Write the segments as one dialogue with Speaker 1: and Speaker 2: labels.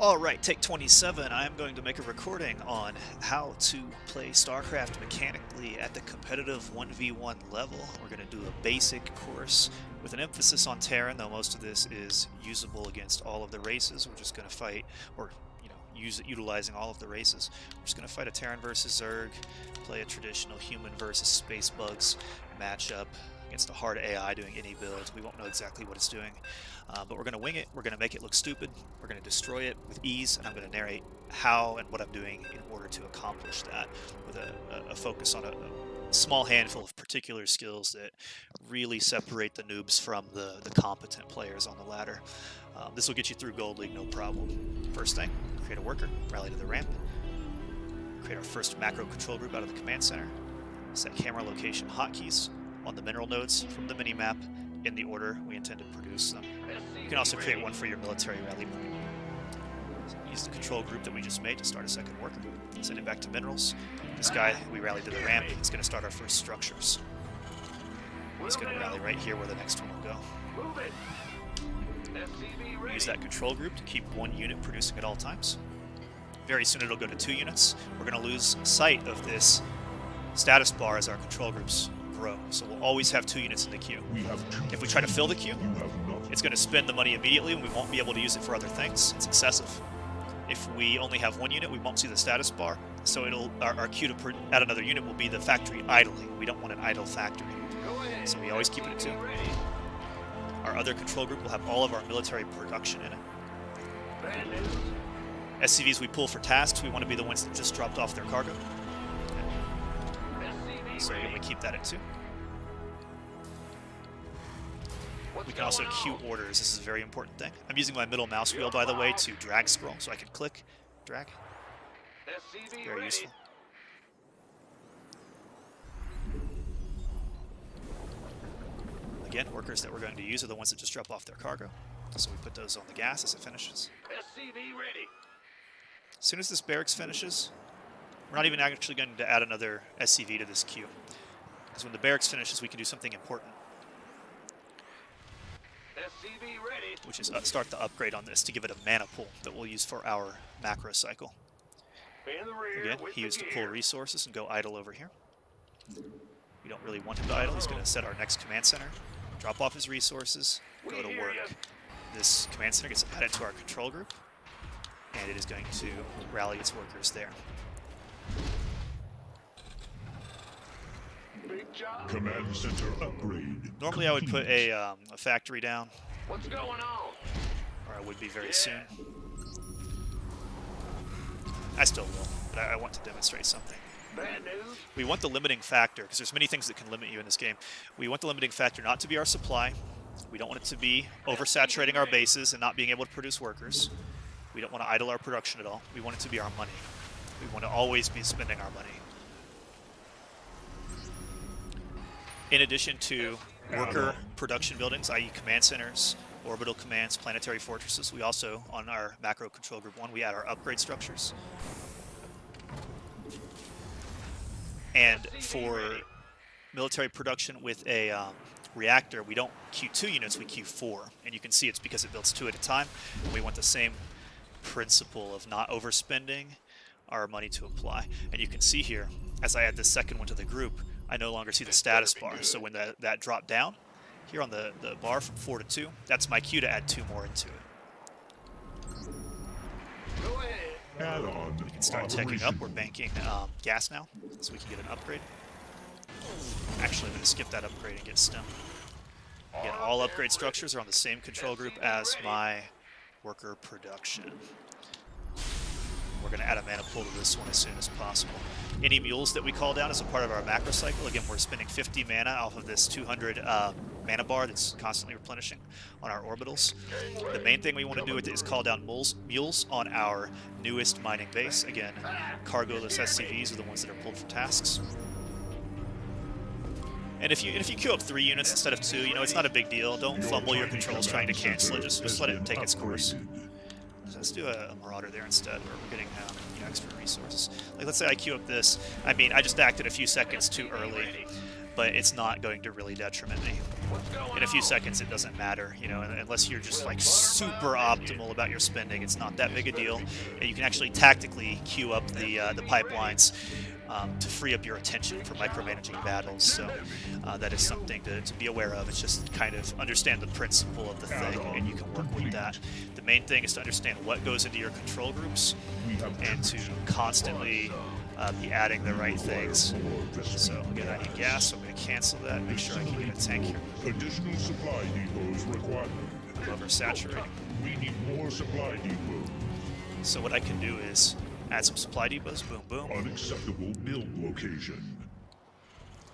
Speaker 1: Alright, take 27. I am going to make a recording on how to play Starcraft mechanically at the competitive 1v1 level. We're going to do a basic course with an emphasis on Terran, though most of this is usable against all of the races. We're just going to fight, or utilizing all of the races. We're just going to fight a Terran versus Zerg, play a traditional human versus space bugs matchup against a hard AI doing any build. We won't know exactly what it's doing, but we're going to wing it. We're going to make it look stupid. We're going to destroy it with ease, and I'm going to narrate how and what I'm doing in order to accomplish that with a focus on a small handful of particular skills that really separate the noobs from the competent players on the ladder. This will get you through Gold League, no problem. First thing, create a worker, rally to the ramp, create our first macro control group out of the command center, set camera location hotkeys on the mineral nodes from the minimap in the order we intend to produce them. You can also create one for your military rally point. Use the control group that we just made to start a second worker. Send it back to minerals. This guy, we rallied to the ramp. It's going to start our first structures. He's going to rally right here where the next one will go. Use that control group to keep one unit producing at all times. Very soon it'll go to 2 units. We're going to lose sight of this status bar as our control groups grow. So we'll always have 2 units in the queue. If we try to fill the queue, it's going to spend the money immediately and we won't be able to use it for other things. It's excessive. If we only have 1 unit, we won't see the status bar. So our queue to add another unit will be the factory idling. We don't want an idle factory. So we always keep it at 2. Our other control group will have all of our military production in it. SCVs we pull for tasks, we want to be the ones that just dropped off their cargo. So we keep that at 2. We can also queue orders. This is a very important thing. I'm using my middle mouse wheel, by the way, to drag scroll, so I can click, drag. Very useful. Again, workers that we're going to use are the ones that just drop off their cargo. So we put those on the gas as it finishes. As soon as this barracks finishes, we're not even actually going to add another SCV to this queue. Because when the barracks finishes, we can do something important. Which is start the upgrade on this to give it a mana pool that we'll use for our macro cycle. Again, he used to pull resources and go idle over here. We don't really want him to idle. He's going to set our next command center, drop off his resources, go to work. This command center gets added to our control group, and it is going to rally its workers there.
Speaker 2: Command center upgrade.
Speaker 1: Normally I would put a factory down.
Speaker 3: What's going on?
Speaker 1: Or I would be very soon. I still will, but I want to demonstrate something.
Speaker 3: Bad news?
Speaker 1: We want the limiting factor, because there's many things that can limit you in this game. We want the limiting factor not to be our supply. We don't want it to be oversaturating our bases and not being able to produce workers. We don't want to idle our production at all. We want it to be our money. We want to always be spending our money. In addition to worker production buildings, i.e. command centers, orbital commands, planetary fortresses, we also, on our macro control group 1, we add our upgrade structures. And for military production with a reactor, we don't queue 2 units, we queue 4. And you can see it's because it builds 2 at a time. We want the same principle of not overspending our money to apply. And you can see here, as I add this second one to the group, I no longer see the status bar. So when that dropped down, here on the bar from 4 to 2, that's my cue to add 2 more into it.
Speaker 3: Go ahead.
Speaker 2: Add-on.
Speaker 1: We can start taking up. We're banking gas now, so we can get an upgrade. Actually, I'm going to skip that upgrade and get STEM. Again, all upgrade structures are on the same control group as my worker production. We're going to add a mana pool to this one as soon as possible. Any mules that we call down as a part of our macro cycle, again, we're spending 50 mana off of this 200 mana bar that's constantly replenishing on our orbitals. The main thing we want to do is call down mules on our newest mining base. Again, cargoless SCVs are the ones that are pulled for tasks. And if you queue up 3 units instead of 2, it's not a big deal. Don't fumble your controls trying to cancel it. Just let it take its course. So let's do a Marauder there instead, where we're getting extra resources. Like, let's say I queue up this. I just acted a few seconds too early. but it's not going to really detriment me. In a few seconds, it doesn't matter, you know, unless you're just like super optimal about your spending. It's not that big a deal. And you can actually tactically queue up the pipelines to free up your attention for micromanaging battles. So that is something to be aware of. It's just kind of understand the principle of the thing, and you can work with that. The main thing is to understand what goes into your control groups and to constantly be adding the right things. So again, I need gas, so I'm going to cancel that, make sure I can get a tank here.
Speaker 2: Additional supply depots required.
Speaker 1: I'm oversaturating.
Speaker 2: We need more supply depots.
Speaker 1: So what I can do is add some supply depots, boom, boom.
Speaker 2: Unacceptable build location.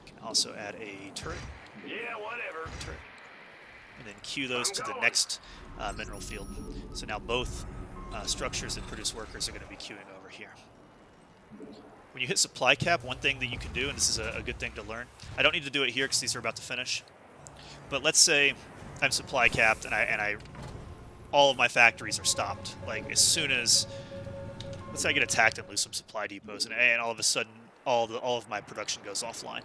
Speaker 1: Can also add a turret,
Speaker 3: Yeah, whatever.
Speaker 1: and then queue those to the next mineral field. So now both structures that produce workers are going to be queuing over here. When you hit supply cap, one thing that you can do, and this is a good thing to learn, I don't need to do it here because these are about to finish, but let's say I'm supply capped and I all of my factories are stopped. Like as soon as, let's say I get attacked and lose some supply depots, and all of a sudden all of my production goes offline.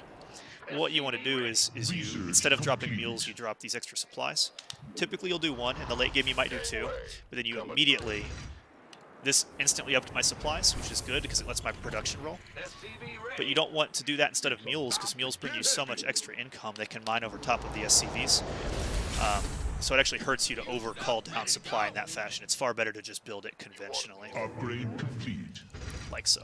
Speaker 1: What you want to do is you, instead of dropping mules, you drop these extra supplies. Typically you'll do one, in the late game you might do two, but then you immediately, this instantly upped my supplies, which is good because it lets my production roll. But you don't want to do that instead of mules, because mules bring you so much extra income they can mine over top of the SCVs. So it actually hurts you to over-call down supply in that fashion. It's far better to just build it conventionally.
Speaker 2: Upgrade complete.
Speaker 1: Like so.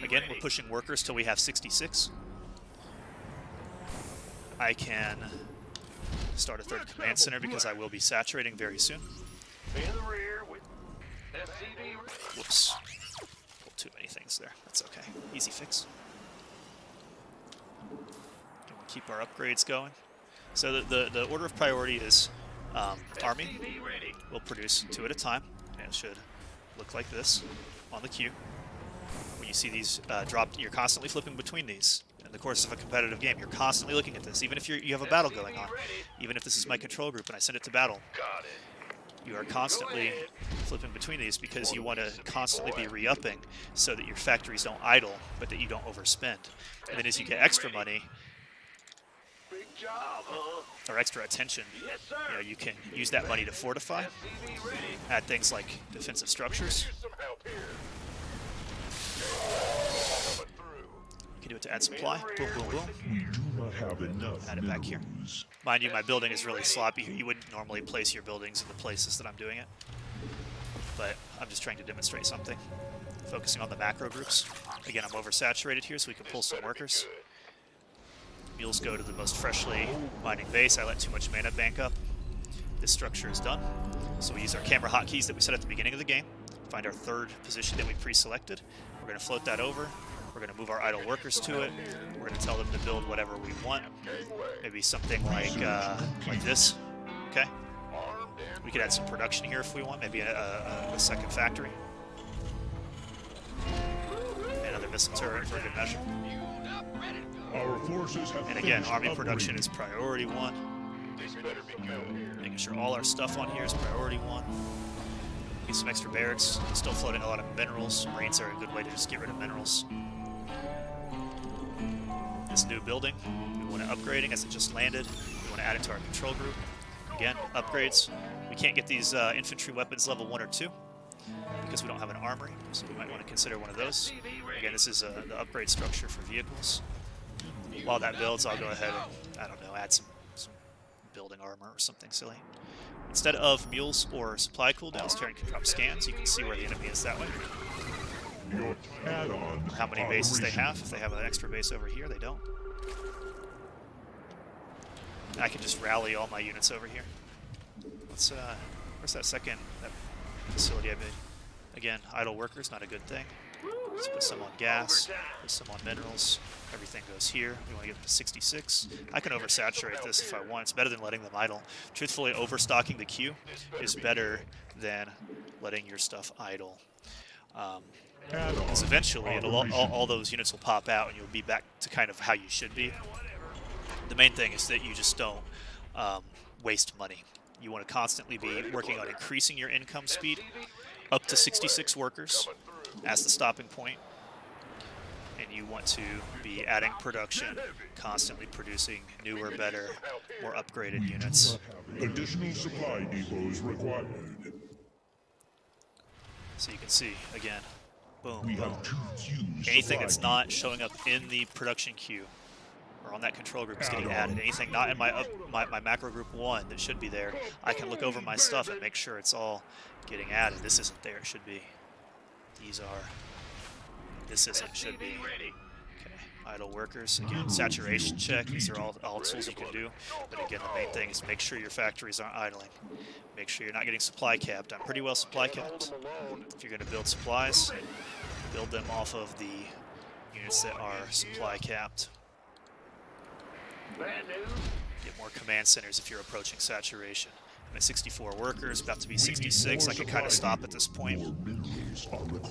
Speaker 1: Again, we're pushing workers till we have 66. I can start a third command center because I will be saturating very soon.
Speaker 3: In the rear with SCV.
Speaker 1: Whoops. Pulled too many things there. That's okay. Easy fix. And we'll keep our upgrades going. So the order of priority is Army will produce 2 at a time, and it should look like this on the queue. When you see these dropped, you're constantly flipping between these. In the course of a competitive game, you're constantly looking at this. Even if you have a battle going on, even if this is my control group and I send it to battle, you are constantly flipping between these because you want to constantly be re-upping so that your factories don't idle, but that you don't overspend. And then as you get extra money,
Speaker 3: Big job, huh?
Speaker 1: or extra attention,
Speaker 3: Yes, sir.
Speaker 1: you know, you can use that money to fortify,
Speaker 3: SCV ready.
Speaker 1: add things like defensive structures.
Speaker 3: Here's some help here. Coming through.
Speaker 1: You can do it to add supply. Boom, boom, boom.
Speaker 2: We do not have enough
Speaker 1: Add it back here.
Speaker 2: minerals.
Speaker 1: Mind you, my building is really sloppy here. You wouldn't normally place your buildings in the places that I'm doing it. But I'm just trying to demonstrate something. Focusing on the macro groups. Again, I'm oversaturated here, so we can pull some workers. Mules go to the most freshly mining base. I let too much mana bank up. This structure is done. So we use our camera hotkeys that we set at the beginning of the game. Find our third position that we pre-selected. We're going to float that over. We're going to move our idle workers to it. We're going to tell them to build whatever we want. Maybe something like this. Okay. We could add some production here if we want. Maybe a second factory. Another missile turret for a good measure.
Speaker 2: Our forces have
Speaker 1: And again,
Speaker 2: finished
Speaker 1: army production
Speaker 2: upgrading.
Speaker 1: is priority 1.
Speaker 3: This better be good.
Speaker 1: Making sure all our stuff on here is priority 1. Get some extra barracks. Still floating a lot of minerals. Marines are a good way to just get rid of minerals. This new building, we want to upgrading as it just landed. We want to add it to our control group. Again, upgrades. We can't get these infantry weapons level 1 or 2 because we don't have an armory, so we might want to consider one of those. Again, this is the upgrade structure for vehicles. While that builds, I'll go ahead and, I don't know, add some building armor or something silly. Instead of mules or supply cooldowns, Terran can drop scans. You can see where the enemy is that way.
Speaker 2: Your add-ons
Speaker 1: How many
Speaker 2: are
Speaker 1: bases they
Speaker 2: reaching.
Speaker 1: have. If they have an extra base over here, they don't. I can just rally all my units over here. Let's, where's that second facility I made? Again, idle workers, not a good thing. Let's put some on gas, put some on minerals. Everything goes here. We want to get them to 66. I can oversaturate this if I want. It's better than letting them idle. Truthfully, overstocking the queue is better than letting your stuff idle. Because eventually, all those units will pop out and you'll be back to kind of how you should be. The main thing is that you just don't waste money. You want to constantly be working on increasing your income speed up to 66 workers as the stopping point. and you want to be adding production, constantly producing newer, better, more upgraded units.
Speaker 2: Additional supply depots required.
Speaker 1: So you can see, again, boom,
Speaker 2: We
Speaker 1: boom.
Speaker 2: have 2 queues.
Speaker 1: Anything that's not showing up in the production queue or on that control group is getting added. Anything not in my macro group 1 that should be there, I can look over my stuff and make sure it's all getting added. This isn't there, it should be. These are. This isn't, it should be. Okay, idle workers, again, saturation check. These are all tools you can do. But again, the main thing is make sure your factories aren't idling. Make sure you're not getting supply capped. I'm pretty well supply capped. If you're going to build supplies, build them off of the units that are supply capped. Get more command centers if you're approaching saturation. I'm at 64 workers, about to be 66. I can kind of stop at this point.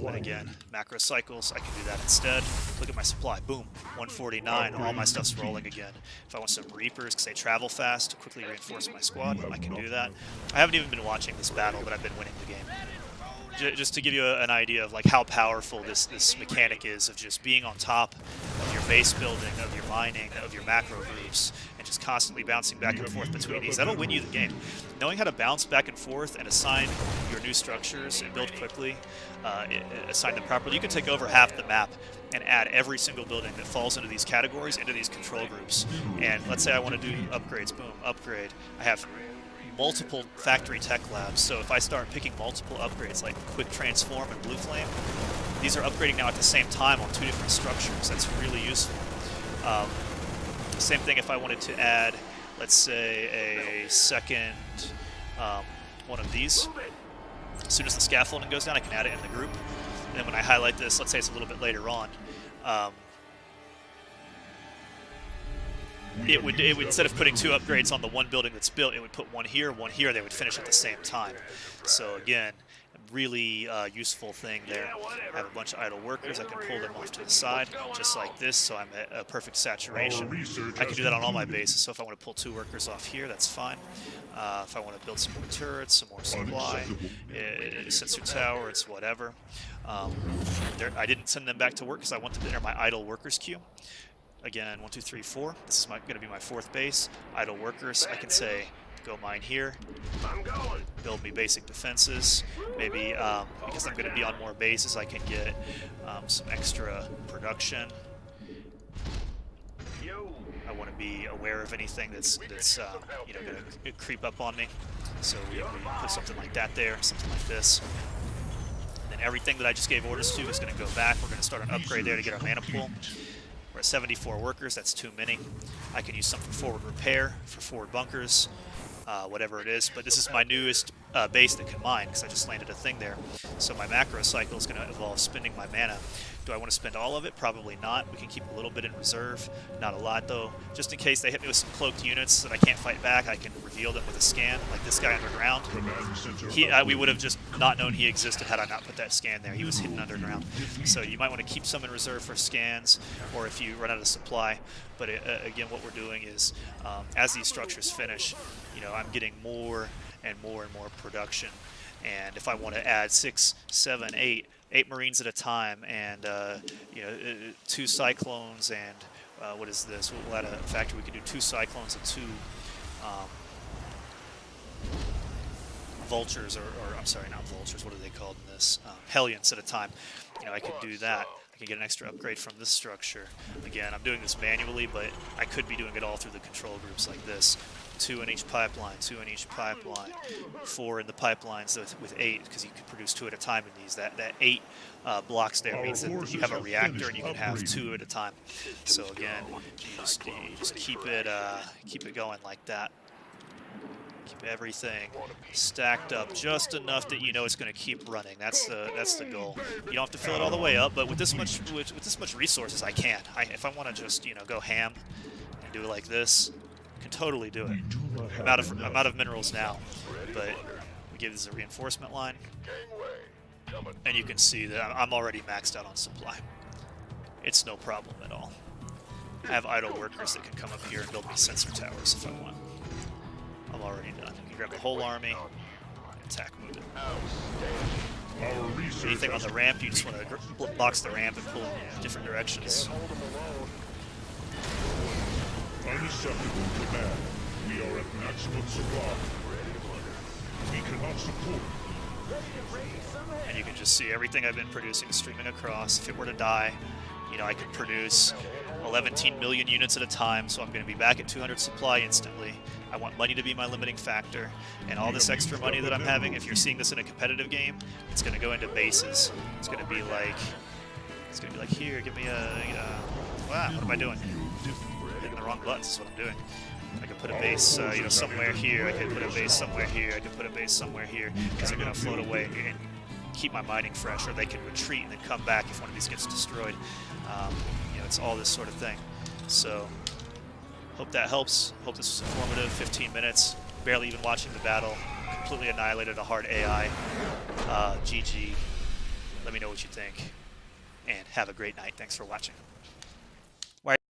Speaker 1: But again, macro cycles, I can do that instead. Look at my supply, boom, 149. All my stuff's rolling again. If I want some Reapers, because they travel fast, to quickly reinforce my squad, I can do that. I haven't even been watching this battle, but I've been winning the game. Just to give you an idea of like how powerful this mechanic is of just being on top of your base building, of your mining, of your macro groups, and just constantly bouncing back and forth between these. That'll win you the game. Knowing how to bounce back and forth and assign your new structures and build quickly, assign them properly, you can take over half the map and add every single building that falls into these categories, into these control groups. And let's say I want to do upgrades, boom, upgrade. I have multiple factory tech labs, so if I start picking multiple upgrades like Quick Transform and Blue Flame, these are upgrading now at the same time on 2 different structures. That's really useful. Same thing if I wanted to add, let's say, a second one of these. As soon as the scaffolding goes down, I can add it in the group. And then when I highlight this, let's say it's a little bit later on, it would instead of putting 2 upgrades on the one building that's built, it would put one here, they would finish at the same time. So again, really useful thing there. I have a bunch of idle workers, I can pull them off to the side, just like this, so I'm at a perfect saturation. I can do that on all my bases, so if I want to pull 2 workers off here, that's fine. If I want to build some more turrets, some more supply, sensor tower, it's whatever. I didn't send them back to work because I wanted to enter my idle workers queue. Again, 1, 2, 3, 4. This is going to be my 4th base. Idle workers. I can say, go mine here. Build me basic defenses. Maybe because I'm going to be on more bases, I can get some extra production. I want to be aware of anything that's you know, going to creep up on me. So we put something like that there, something like this. And then everything that I just gave orders to is going to go back. We're going to start an upgrade there to get our mana pool. We're at 74 workers, that's too many. I can use some for forward repair, for forward bunkers, whatever it is. But this is my newest base that can mine, because I just landed a thing there. So my macro cycle is going to involve spending my mana. Do I want to spend all of it? Probably not. We can keep a little bit in reserve. Not a lot, though. Just in case they hit me with some cloaked units that I can't fight back, I can reveal them with a scan, like this guy underground. We would have just not known he existed had I not put that scan there. He was hidden underground. So you might want to keep some in reserve for scans, or if you run out of supply. But again, what we're doing is, as these structures finish, you know, I'm getting more and more production. And if I want to add 6, 7, 8 Marines at a time, and you know, 2 Cyclones, and what is this? We'll add a factory. We can do 2 Cyclones and 2 Vultures, or I'm sorry, not Vultures. What are they called in this? Hellions at a time. You know, I could do that. I can get an extra upgrade from this structure. Again, I'm doing this manually, but I could be doing it all through the control groups like this. 2 in each pipeline, 2 in each pipeline, 4 in the pipelines with 8, because you can produce 2 at a time in these. That 8 blocks there means that you have a reactor and you can have 2 at a time. So again, you just keep it going like that. Keep everything stacked up just enough that you know it's going to keep running. That's the goal. You don't have to fill it all the way up, but with this much resources, I can. If I want to just, you know, go ham and do it like this, I can totally do it. I'm out of minerals now, but we give this a reinforcement line, and you can see that I'm already maxed out on supply. It's no problem at all. I have idle workers that can come up here and build me sensor towers if I want. I'm already done. You can grab the whole army, attack move it.
Speaker 2: Our research
Speaker 1: Anything on
Speaker 2: has
Speaker 1: the ramp, you just want to box the ramp and pull in different directions.
Speaker 3: Hold them alone.
Speaker 2: unacceptable demand. We are at maximum supply. We cannot support.
Speaker 1: And you can just see everything I've been producing streaming across. If it were to die, you know, I could produce 11 million units at a time, so I'm going to be back at 200 supply instantly. I want money to be my limiting factor, and all this extra money that I'm having, if you're seeing this in a competitive game, it's going to go into bases. It's going to be like, here, give me a, wow, what am I doing? Hitting the wrong buttons is what I'm doing. I could put a base, you know, somewhere here. I could put a base somewhere here. I could put a base somewhere here, because they're going to float away and keep my mining fresh, or they can retreat and then come back if one of these gets destroyed. You know, it's all this sort of thing. So, hope that helps. Hope this was informative. 15 minutes, barely even watching the battle. Completely annihilated a hard AI. GG. Let me know what you think, and have a great night. Thanks for watching.